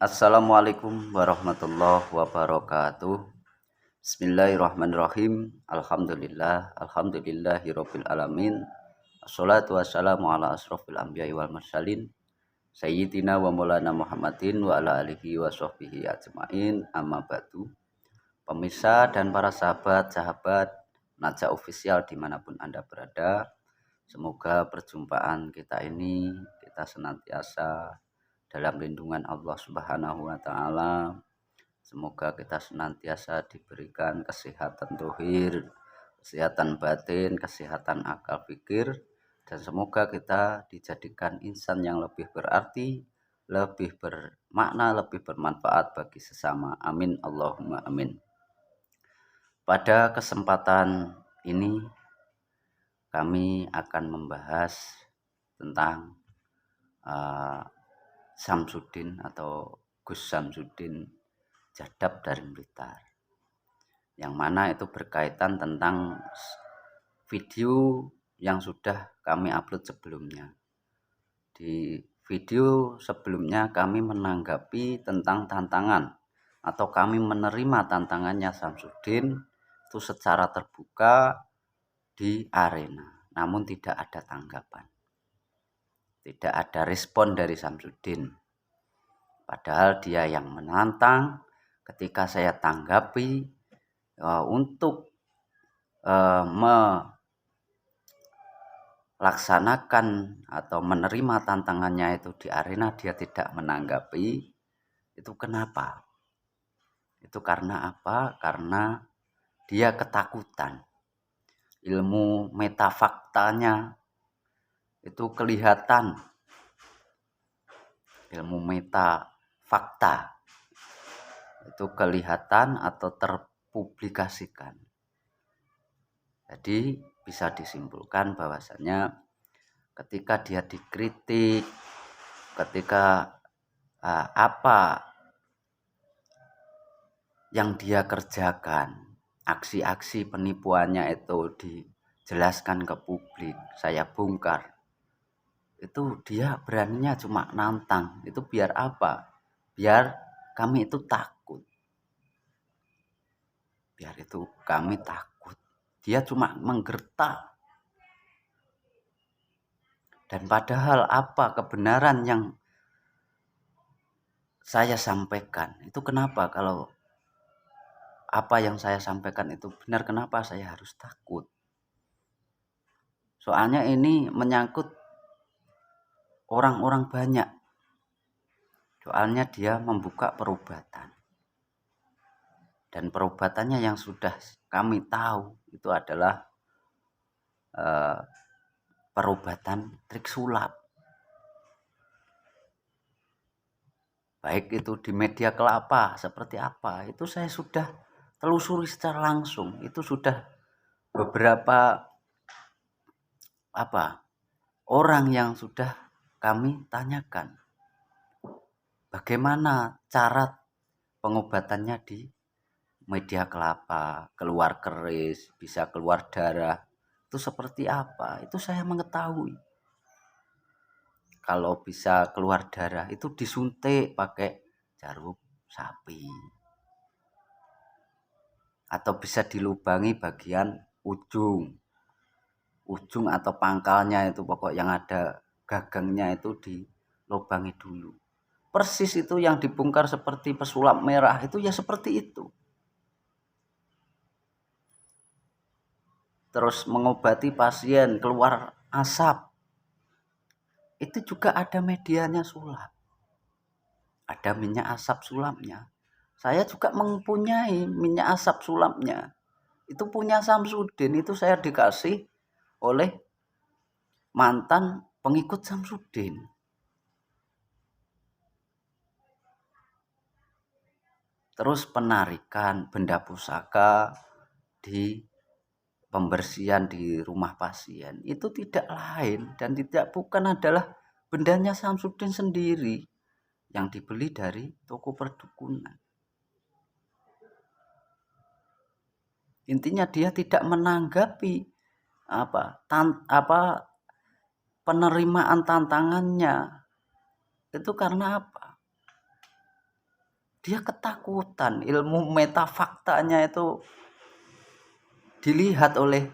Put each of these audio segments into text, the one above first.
Assalamualaikum warahmatullahi wabarakatuh. Bismillahirrahmanirrahim. Alhamdulillahirabbil alamin. Assalatu wassalamu ala asrofil anbiya'i wal mursalin sayyidina wa maulana Muhammadin wa ala alihi wa sahbihi ajmain. Amma ba'du. Pemirsa dan para sahabat Najah Official dimanapun Anda berada, semoga perjumpaan kita ini kita senantiasa dalam lindungan Allah Subhanahu wa taala. Semoga kita senantiasa diberikan kesehatan zahir, kesehatan batin, kesehatan akal pikir, dan semoga kita dijadikan insan yang lebih berarti, lebih bermakna, lebih bermanfaat bagi sesama. Amin Allahumma amin. Pada kesempatan ini kami akan membahas tentang Samsudin atau Gus Samsudin Jadab dari Blitar, yang mana itu berkaitan tentang video yang sudah kami upload sebelumnya. Di video sebelumnya kami menanggapi tentang tantangan atau kami menerima tantangannya Samsudin itu secara terbuka di arena, namun tidak ada tanggapan, tidak ada respon dari Samsudin. Padahal dia yang menantang. Ketika saya tanggapi untuk melaksanakan atau menerima tantangannya itu di arena, dia tidak menanggapi. Itu kenapa? Itu karena apa? Karena dia ketakutan. Ilmu metafaktanya itu kelihatan. Ilmu metafakta itu kelihatan atau terpublikasikan. Jadi bisa disimpulkan bahwasanya ketika dia dikritik, ketika apa yang dia kerjakan, aksi-aksi penipuannya itu dijelaskan ke publik, saya bongkar, itu dia beraninya cuma nantang. Itu biar apa? Biar kami itu takut. Biar itu kami takut. Dia cuma menggertak. Dan padahal apa kebenaran yang saya sampaikan? Itu kenapa kalau apa yang saya sampaikan itu benar, kenapa saya harus takut? Soalnya ini menyangkut orang-orang banyak. Soalnya dia membuka perobatan. Dan perobatannya yang sudah kami tahu itu adalah perobatan trik sulap. Baik itu di media kelapa seperti apa, itu saya sudah telusuri secara langsung. Itu sudah beberapa orang yang sudah kami tanyakan bagaimana cara pengobatannya di media kelapa, keluar keris, bisa keluar darah, itu seperti apa? Itu saya mengetahui. Kalau bisa keluar darah itu disuntik pakai jarum sapi, atau bisa dilubangi bagian ujung atau pangkalnya, itu pokok yang ada gagangnya itu dilubangi dulu. Persis itu yang dibongkar seperti pesulap merah, itu ya seperti itu. Terus mengobati pasien keluar asap, itu juga ada medianya sulap, ada minyak asap sulapnya. Saya juga mempunyai minyak asap sulapnya, itu punya Samsudin. Itu saya dikasih oleh mantan pengikut Samsudin. Terus penarikan benda pusaka di pembersihan di rumah pasien itu tidak lain dan tidak bukan adalah bendanya Samsudin sendiri yang dibeli dari toko perdukunan. Intinya dia tidak menanggapi penerimaan tantangannya. Itu karena apa? dia ketakutan. Ilmu metafaktanya itu dilihat oleh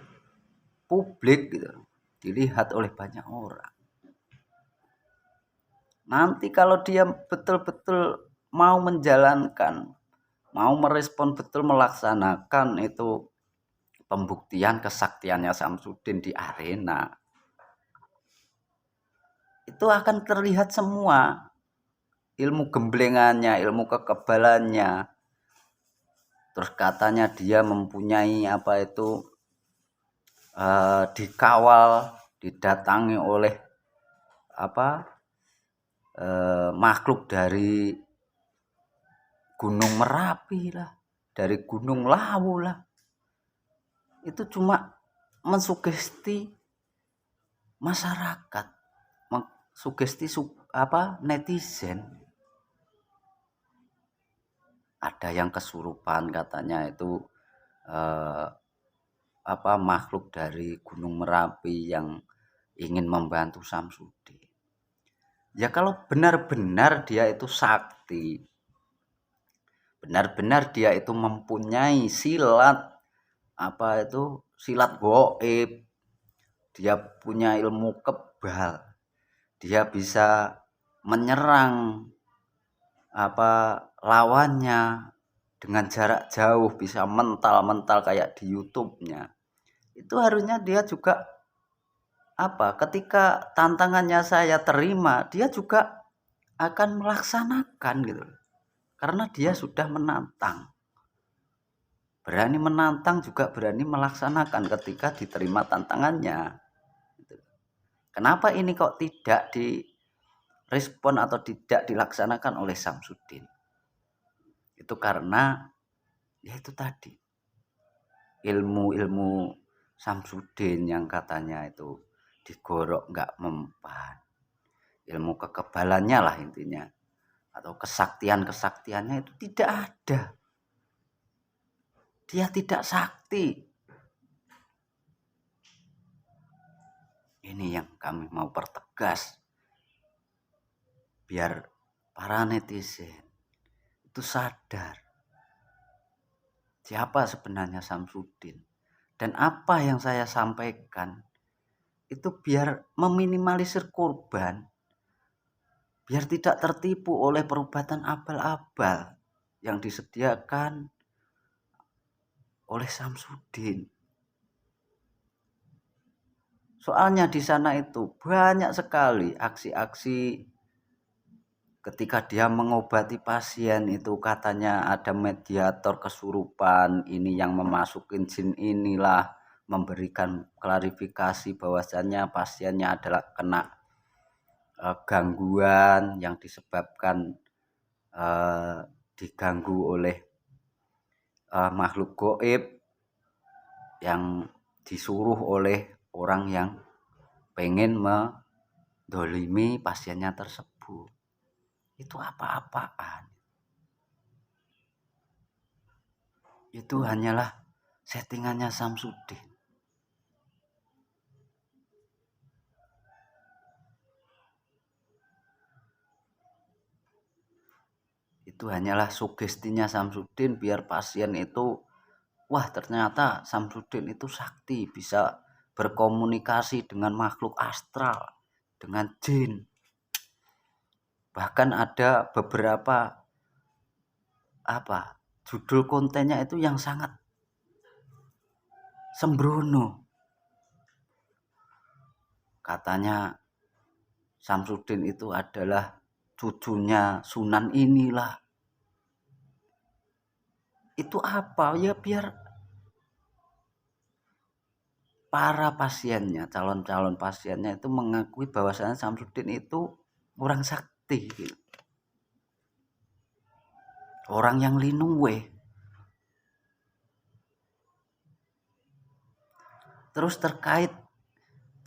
publik gitu, dilihat oleh banyak orang. Nanti kalau dia betul-betul mau menjalankan, mau merespon betul, melaksanakan itu pembuktian kesaktiannya Samsudin di arena, itu akan terlihat semua ilmu gemblengannya, ilmu kekebalannya. Terus katanya dia mempunyai apa itu dikawal, didatangi oleh apa makhluk dari Gunung Merapi lah, dari Gunung Lawu lah. Itu cuma mensugesti masyarakat, sugesti netizen. Ada yang kesurupan katanya itu makhluk dari Gunung Merapi yang ingin membantu Samsudin. Ya kalau benar-benar dia itu sakti, benar-benar dia itu mempunyai silat silat goib, dia punya ilmu kebal, dia bisa menyerang lawannya dengan jarak jauh, bisa mental kayak di YouTube-nya. Itu harusnya dia juga ketika tantangannya saya terima, dia juga akan melaksanakan gitu. Karena dia sudah menantang. Berani menantang juga berani melaksanakan ketika diterima tantangannya. Kenapa ini kok tidak direspon atau tidak dilaksanakan oleh Samsudin? Itu karena ya itu tadi, ilmu Samsudin yang katanya itu digorok nggak mempan, ilmu kekebalannya lah intinya, atau kesaktiannya itu tidak ada. Dia tidak sakti. Ini yang kami mau pertegas, biar para netizen itu sadar siapa sebenarnya Samsudin, dan apa yang saya sampaikan itu biar meminimalisir korban, biar tidak tertipu oleh perubatan abal-abal yang disediakan oleh Samsudin. Soalnya di sana itu banyak sekali aksi-aksi ketika dia mengobati pasien itu, katanya ada mediator kesurupan, ini yang memasukin jin inilah, memberikan klarifikasi bahwasannya pasiennya adalah kena gangguan yang disebabkan diganggu oleh makhluk goib yang disuruh oleh orang yang pengen mendolimi pasiennya tersebut. Itu apa-apaan. Itu hanyalah settingannya Samsudin. Itu hanyalah sugestinya Samsudin biar pasien itu, wah ternyata Samsudin itu sakti, bisa berkomunikasi dengan makhluk astral, dengan jin. Bahkan ada beberapa judul kontennya itu yang sangat sembrono. Katanya Samsudin itu adalah cucunya Sunan inilah. Itu apa? Ya biar para pasiennya, calon-calon pasiennya itu mengakui bahwasanya Samsudin itu orang sakti, orang yang linungwe. Terus terkait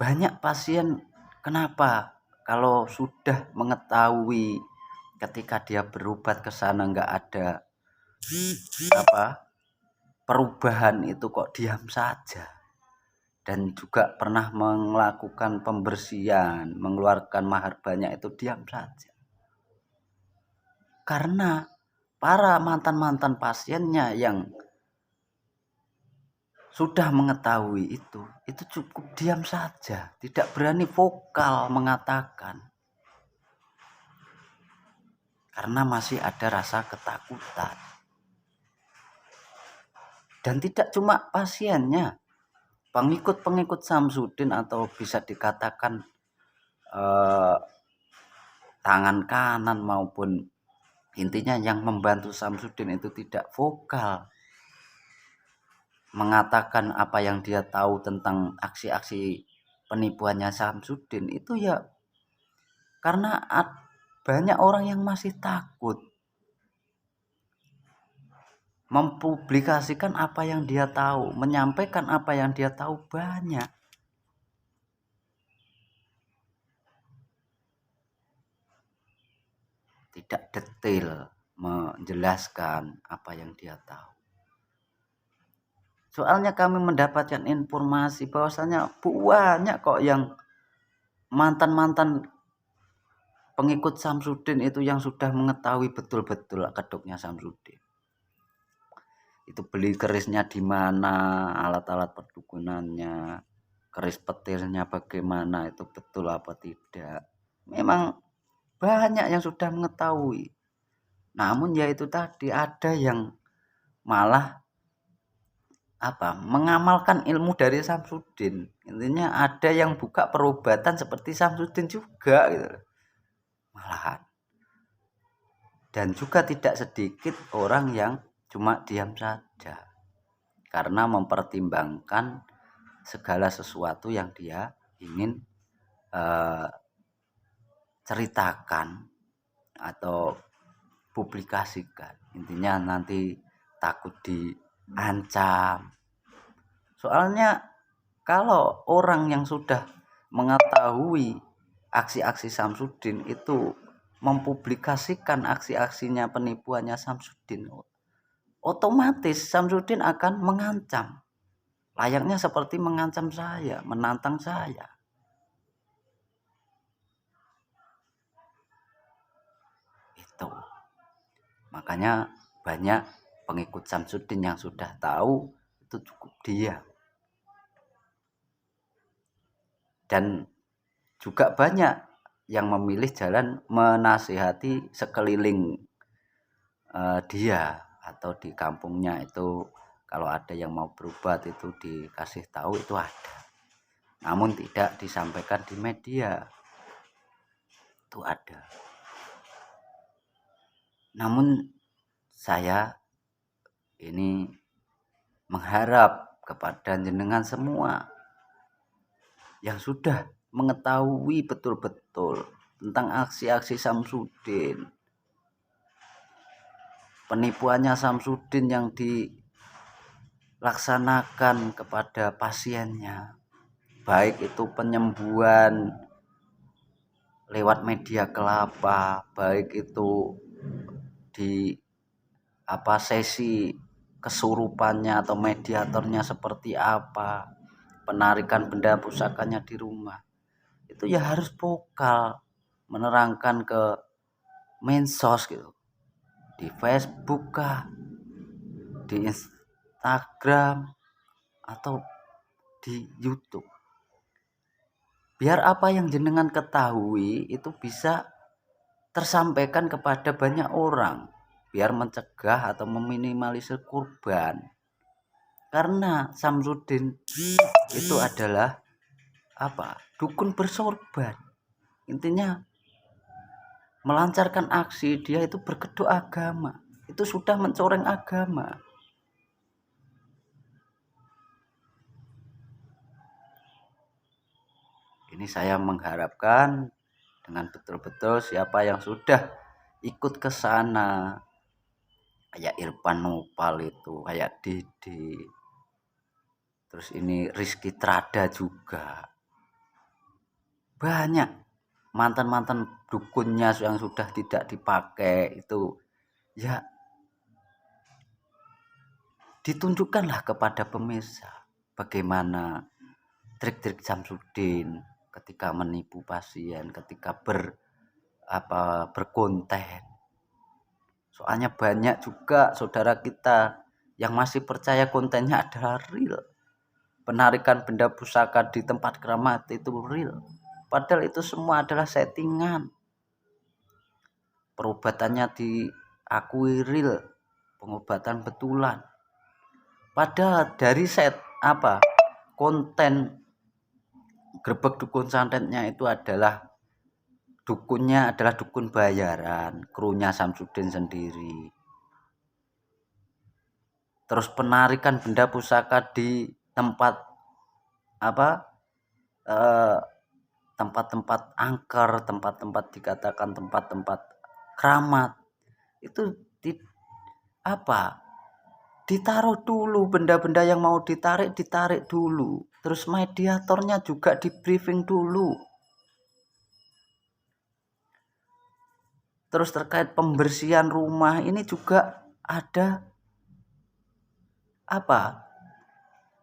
banyak pasien, kenapa kalau sudah mengetahui ketika dia berobat ke sana nggak ada perubahan, itu kok diam saja, dan juga pernah melakukan pembersihan, mengeluarkan mahar banyak, itu diam saja. Karena para mantan-mantan pasiennya yang sudah mengetahui itu cukup diam saja, tidak berani vokal mengatakan karena masih ada rasa ketakutan. Dan tidak cuma pasiennya, pengikut-pengikut Samsudin atau bisa dikatakan tangan kanan maupun intinya yang membantu Samsudin itu tidak vokal mengatakan apa yang dia tahu tentang aksi-aksi penipuannya Samsudin itu ya karena banyak orang yang masih takut mempublikasikan apa yang dia tahu, menyampaikan apa yang dia tahu banyak. Tidak detail menjelaskan apa yang dia tahu. Soalnya kami mendapatkan informasi bahwasanya banyak kok yang mantan-mantan pengikut Samsudin itu yang sudah mengetahui betul-betul kedoknya Samsudin. Itu beli kerisnya di mana, alat-alat perdukunannya, keris petirnya bagaimana, itu betul apa tidak. Memang banyak yang sudah mengetahui. Namun ya itu tadi ada yang malah mengamalkan ilmu dari Samsudin. Intinya ada yang buka perobatan seperti Samsudin juga gitu. Malahan. Dan juga tidak sedikit orang yang cuma diam saja karena mempertimbangkan segala sesuatu yang dia ingin ceritakan atau publikasikan. Intinya nanti takut diancam. Soalnya kalau orang yang sudah mengetahui aksi-aksi Samsudin itu mempublikasikan aksi-aksinya penipuannya Samsudin, otomatis Samsudin akan mengancam. Layaknya seperti mengancam saya, menantang saya. Itu. Makanya banyak pengikut Samsudin yang sudah tahu itu cukup diam. Dan juga banyak yang memilih jalan menasihati sekeliling dia atau di kampungnya itu kalau ada yang mau berobat itu dikasih tahu itu ada. Namun tidak disampaikan di media. Itu ada. Namun saya ini mengharap kepada jenengan semua yang sudah mengetahui betul-betul tentang aksi-aksi Samsudin, penipuannya Samsudin yang dilaksanakan kepada pasiennya, baik itu penyembuhan lewat media kelapa, baik itu di sesi kesurupannya atau mediatornya seperti apa, penarikan benda pusakanya di rumah, itu ya harus vokal menerangkan ke medsos gitu, di Facebook kah, di Instagram atau di YouTube, biar apa yang jenengan ketahui itu bisa tersampaikan kepada banyak orang, biar mencegah atau meminimalisir korban. Karena Samsudin itu adalah dukun bersorban. Intinya melancarkan aksi dia itu berkedok agama. Itu sudah mencoreng agama. Ini saya mengharapkan dengan betul-betul siapa yang sudah ikut ke sana, kayak Irfan Nopal itu, kayak Dede, terus ini Rizky Trada juga, banyak mantan-mantan dukunnya yang sudah tidak dipakai itu, ya ditunjukkanlah kepada pemirsa bagaimana trik-trik Samsudin ketika menipu pasien, ketika berkonten. Soalnya banyak juga saudara kita yang masih percaya kontennya adalah real. Penarikan benda pusaka di tempat keramat itu real. Padahal itu semua adalah settingan. Perobatannya diakui real, pengobatan betulan. Padahal dari konten Grebeg Dukun Santetnya itu adalah dukunnya adalah dukun bayaran, krunya Samsudin sendiri. Terus penarikan benda pusaka di tempat tempat-tempat angker, tempat-tempat dikatakan tempat-tempat keramat itu ditaruh dulu, benda-benda yang mau ditarik dulu. Terus mediatornya juga di briefing dulu. Terus terkait pembersihan rumah ini juga ada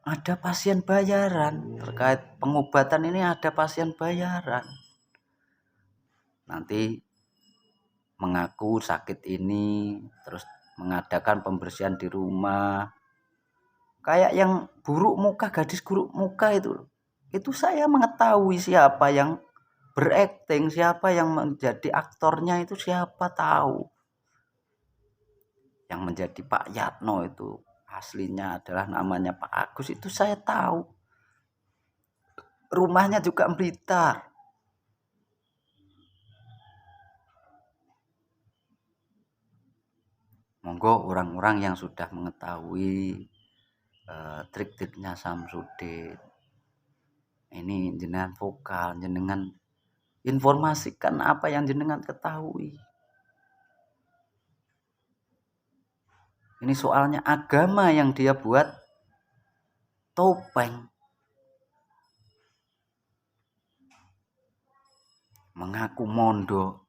ada pasien bayaran. Terkait pengobatan ini ada pasien bayaran. Nanti mengaku sakit ini, terus mengadakan pembersihan di rumah. Kayak yang buruk muka, gadis buruk muka itu saya mengetahui siapa yang berakting, siapa yang menjadi aktornya, itu siapa tahu. Yang menjadi Pak Yatno itu aslinya adalah namanya Pak Agus, itu saya tahu. Rumahnya juga Blitar. Monggo orang-orang yang sudah mengetahui trik-triknya Samsudin, ini jenengan vokal, jenengan informasikan apa yang jenengan ketahui. Ini soalnya agama yang dia buat topeng, mengaku mondok.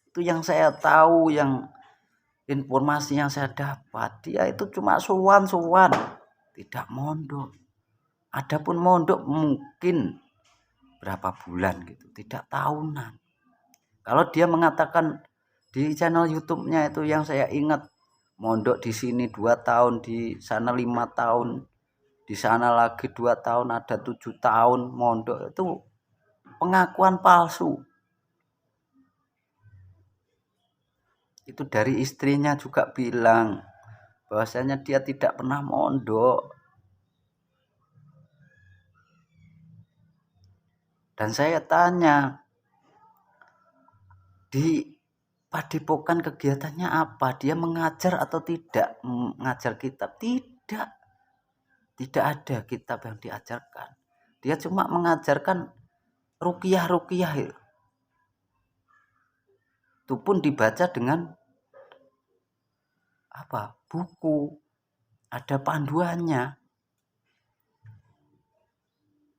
Itu yang saya tahu, yang informasi yang saya dapat, dia itu cuma suwan-suwan, tidak mondok. Adapun mondok mungkin berapa bulan gitu, tidak tahunan. Kalau dia mengatakan di channel YouTube-nya itu yang saya ingat, mondok di sini 2 tahun, di sana 5 tahun, di sana lagi 2 tahun, ada 7 tahun mondok, itu pengakuan palsu. Itu dari istrinya juga bilang bahwasanya dia tidak pernah mondok. Dan saya tanya, di Padepokan kegiatannya apa? Dia mengajar atau tidak mengajar kitab? Tidak. Tidak ada kitab yang diajarkan. Dia cuma mengajarkan ruqyah-ruqyah itu. Itu pun dibaca dengan buku. Ada panduannya.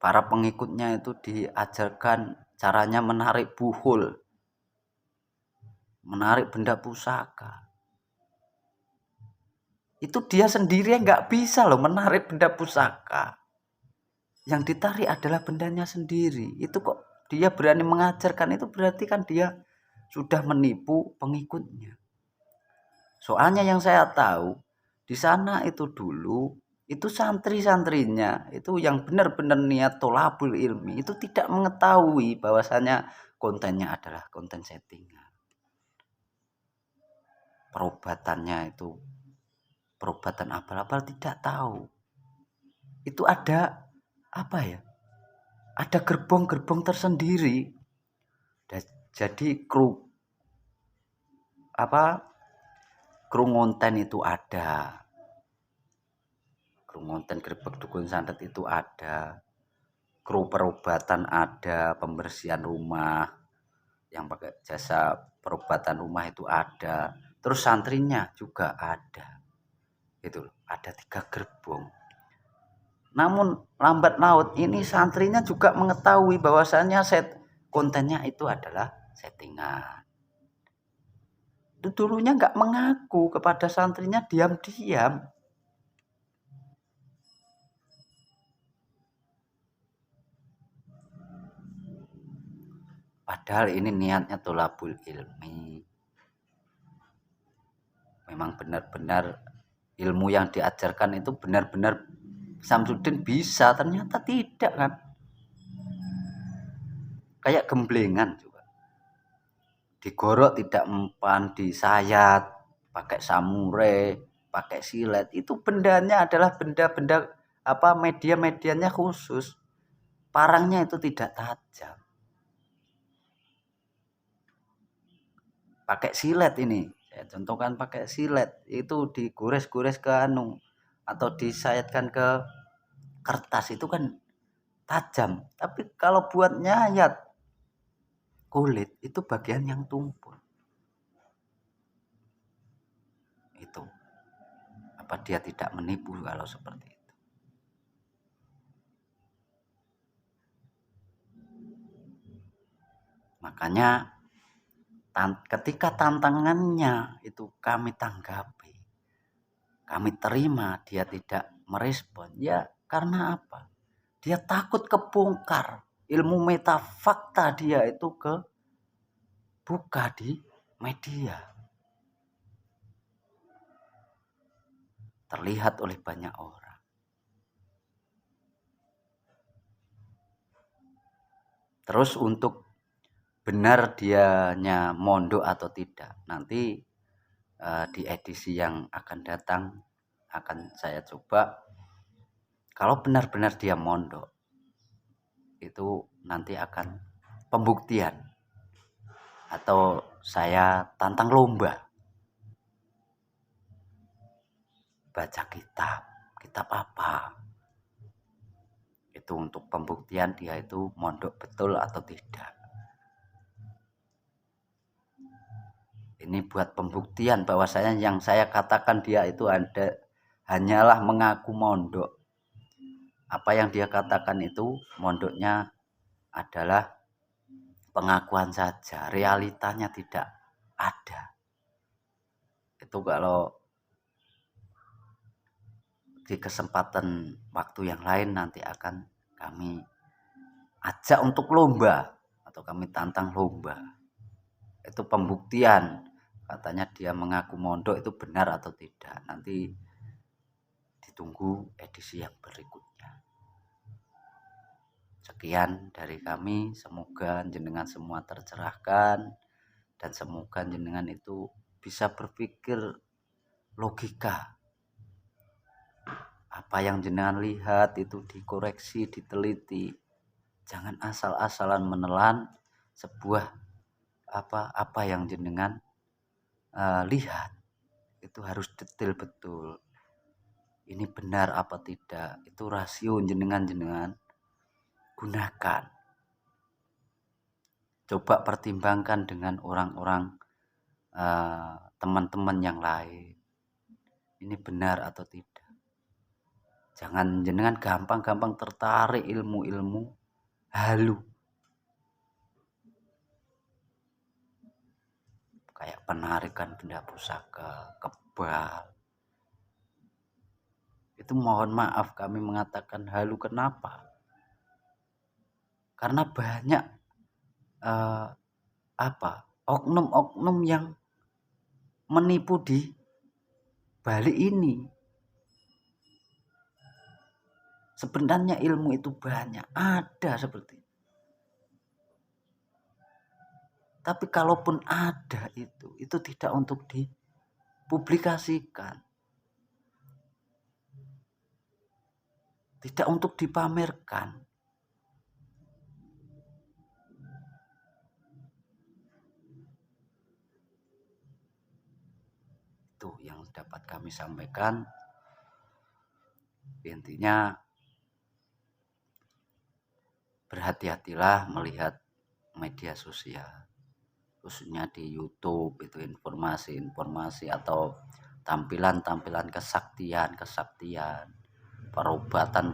Para pengikutnya itu diajarkan caranya menarik buhul, menarik benda pusaka. Itu dia sendiri nggak bisa loh menarik benda pusaka. Yang ditarik adalah bendanya sendiri. Itu kok dia berani mengajarkan, itu berarti kan dia sudah menipu pengikutnya. Soalnya yang saya tahu di sana itu dulu itu santri-santrinya itu yang benar-benar niat tolabul ilmi itu tidak mengetahui bahwasanya kontennya adalah konten settingan. Perobatannya itu perobatan abal-abal tidak tahu. Itu ada ada gerbong-gerbong tersendiri. Jadi kru ngonten itu ada. Kru ngonten Grebeg Dukun Santet itu ada. Kru perobatan ada, pembersihan rumah yang pakai jasa perobatan rumah itu ada. Terus santrinya juga ada. Itu ada 3 gerbong. Namun lambat laut ini santrinya juga mengetahui bahwasannya kontennya itu adalah settingan. Itu dulunya nggak mengaku kepada santrinya, diam-diam. Padahal ini niatnya tolabul ilmi. memang benar-benar ilmu yang diajarkan itu benar-benar Samsudin bisa, ternyata tidak kan. Kayak gemblengan juga. Digorok tidak mempan, disayat, pakai samurai, pakai silet. Itu bendanya adalah benda-benda media-medianya khusus. Parangnya itu tidak tajam. Pakai silet ini. Saya contohkan pakai silet. Itu digores-gores ke atau disayatkan ke kertas itu kan tajam. Tapi kalau buat nyayat kulit itu bagian yang tumpul. Itu. Apa dia tidak menipu kalau seperti itu? Makanya ketika tantangannya itu kami tanggapi, kami terima, dia tidak merespon, ya karena apa? Dia takut kebongkar. Ilmu metafakta dia itu buka di media. Terlihat oleh banyak orang. Terus untuk benar dianya mondok atau tidak, nanti di edisi yang akan datang akan saya coba. Kalau benar-benar dia mondok, itu nanti akan pembuktian atau saya tantang lomba baca kitab apa itu untuk pembuktian dia itu mondok betul atau tidak. Ini buat pembuktian bahwasanya yang saya katakan dia itu hanyalah mengaku mondok. Apa yang dia katakan itu mondoknya adalah pengakuan saja, realitanya tidak ada. Itu kalau di kesempatan waktu yang lain nanti akan kami ajak untuk lomba atau kami tantang lomba. Itu pembuktian katanya dia mengaku mondok itu benar atau tidak. Nanti ditunggu edisi yang berikutnya. Sekian dari kami, semoga jenengan semua tercerahkan dan semoga jenengan itu bisa berpikir logika. Apa yang jenengan lihat itu dikoreksi, diteliti. Jangan asal-asalan menelan sebuah apa yang jenengan lihat. Itu harus detail betul. Ini benar apa tidak? Itu rasio jenengan gunakan. Coba pertimbangkan dengan orang-orang teman-teman yang lain. Ini benar atau tidak? Jangan jenengan gampang-gampang tertarik ilmu-ilmu halu. Kayak penarikan benda pusaka, kebal. Itu mohon maaf kami mengatakan halu, kenapa? Karena banyak oknum-oknum yang menipu di balik ini. Sebenarnya ilmu itu banyak, ada seperti itu. Tapi kalaupun ada itu tidak untuk dipublikasikan. Tidak untuk dipamerkan. Itu yang dapat kami sampaikan. Intinya berhati-hatilah melihat media sosial, khususnya di YouTube. Itu informasi-informasi atau tampilan-tampilan kesaktian, perobatan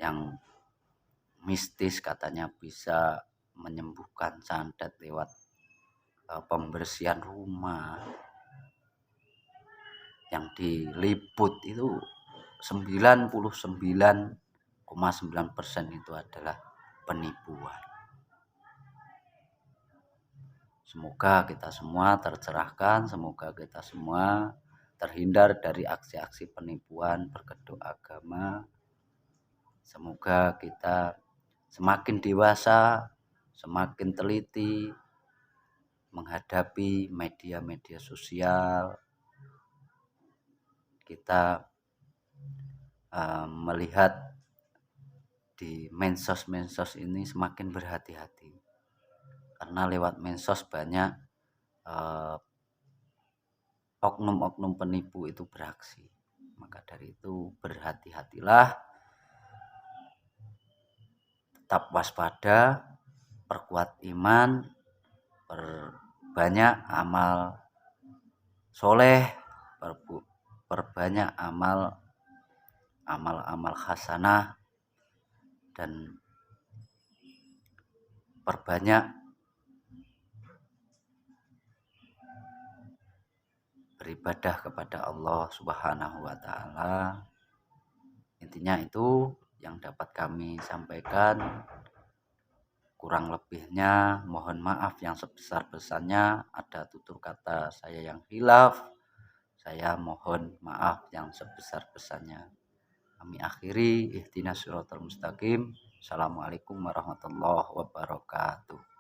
yang mistis, katanya bisa menyembuhkan santet lewat pembersihan rumah. Yang diliput itu 99,9% itu adalah penipuan. Semoga kita semua tercerahkan, semoga kita semua terhindar dari aksi-aksi penipuan berkedok agama. Semoga kita semakin dewasa, semakin teliti menghadapi media-media sosial. Kita melihat di mensos ini semakin berhati-hati, karena lewat mensos banyak oknum-oknum penipu itu beraksi. Maka dari itu berhati-hatilah, tetap waspada, perkuat iman, perbanyak amal soleh, perbanyak amal hasanah, dan perbanyak beribadah kepada Allah Subhanahu wa taala. Intinya itu yang dapat kami sampaikan. Kurang lebihnya mohon maaf yang sebesar-besarnya. Ada tutur kata saya yang hilaf, saya mohon maaf yang sebesar-besarnya. Kami akhiri, ihdinas siratal mustaqim. Assalamualaikum warahmatullahi wabarakatuh.